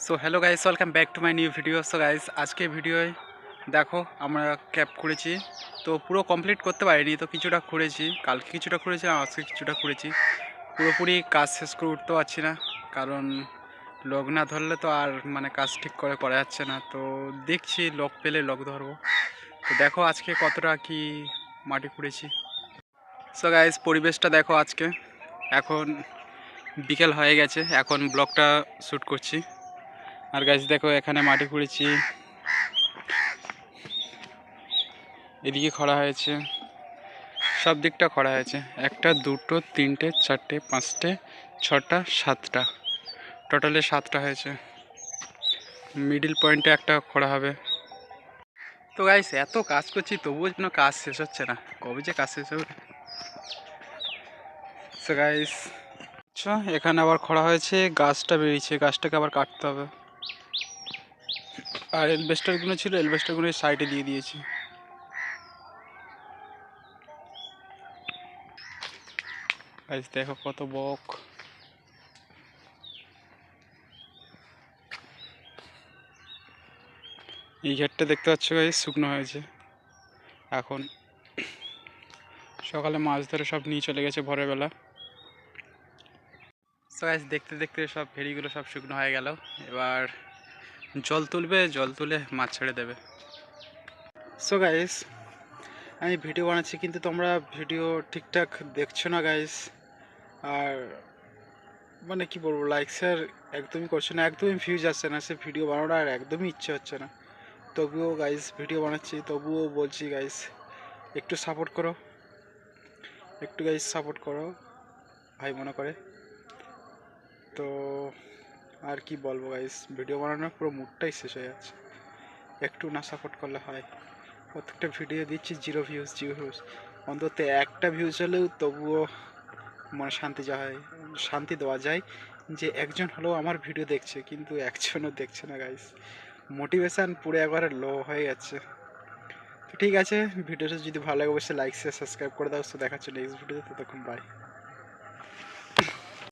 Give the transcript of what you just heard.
So hello guys, welcome back to my new video. So guys, আজকে ভিডিওয় দেখো আমরা cab করেছি। তো পুরো কমপ্লিট করতে পারিনি, তো কিছুটা করেছি, কালকে কিছুটা করেছি, আজকে কিছুটা করেছি। পুরোপুরি কাজ শেষ করে উঠতে পারছি না, কারণ লগ না ধরলে তো আর কাজ ঠিক করে করা যাচ্ছে না। তো দেখছি লগ পেলে লগ ধরবো। তো দেখো আজকে কতটা কি মাটি খুঁড়েছি। সো গাইস, পরিবেশটা দেখো আজকে। এখন বিকেল হয়ে গেছে, এখন ব্লগটা শ্যুট করছি। আর গাইস দেখো, এখানে মাটি খুঁড়েছি, এদিকে খড়া হয়েছে, সব দিকটা খড়া হয়েছে। একটা, দুটো, তিনটে, চারটে, পাঁচটে, ছটা, সাতটা, টোটালে সাতটা হয়েছে। মিডিল পয়েন্টে একটা খড়া হবে। তো গাইস, এত কাজ করছি তবুও যেন কাজ শেষ হচ্ছে না, কবে যে কাজ শেষ হবে। তো গাইস, আচ্ছা, এখানে আবার খড়া হয়েছে, গাছটা বেরিয়েছে, গাছটাকে আবার কাটতে হবে। আর এলবেস্টারগুলো ছিল, এলবেস্টারগুলো সাইডে দিয়ে দিয়েছি। গাইস দেখো কত বক। এই ঘেরটা দেখতে পাচ্ছ গাইস, শুকনো হয়েছে। এখন সকালে মাছ ধরে সব নিয়ে চলে গেছে ভোরের বেলা। সো গাইস, দেখতে দেখতে সব ভেড়িগুলো সব শুকনো হয়ে গেল। এবার জল তুলবে, জল তুলে মাছ ছেড়ে দেবে। সো গাইস, আমি ভিডিও বানাচ্ছি কিন্তু তোমরা ভিডিও ঠিকঠাক দেখছো না গাইস। আর কি বলবো, লাইক শেয়ার একদমই করছো না, একদমই ভিউজ আসছে না, সে ভিডিও বানানোর আর একদমই ইচ্ছে হচ্ছে না। তবুও গাইস ভিডিও বানাচ্ছি, তবুও বলছি গাইস একটু সাপোর্ট করো, একটু গাইস সাপোর্ট করো ভাই মনে করে। তো আর কি বলবো গাইস, ভিডিও বানানোর পুরো মুডটাই শেষ হয়ে যাচ্ছে, একটু না সাপোর্ট করলে হয়। প্রত্যেকটা ভিডিও দিচ্ছি জিরো ভিউজ, জিরো ভিউজ। অন্তত একটা ভিউজ হলেও তবুও শান্তি দেওয়া যায় যে একজন হলেও আমার ভিডিও দেখছে, কিন্তু একজনও দেখছে না গাইস। মোটিভেশান পুরো একবারে লো হয়ে যাচ্ছে। তো ঠিক আছে, ভিডিওটা যদি ভালো লাগে অবশ্যই লাইক শেয়ার সাবস্ক্রাইব করে দাও। তো দেখাচ্ছে নেক্সট ভিডিওতে, ততক্ষণ বাই।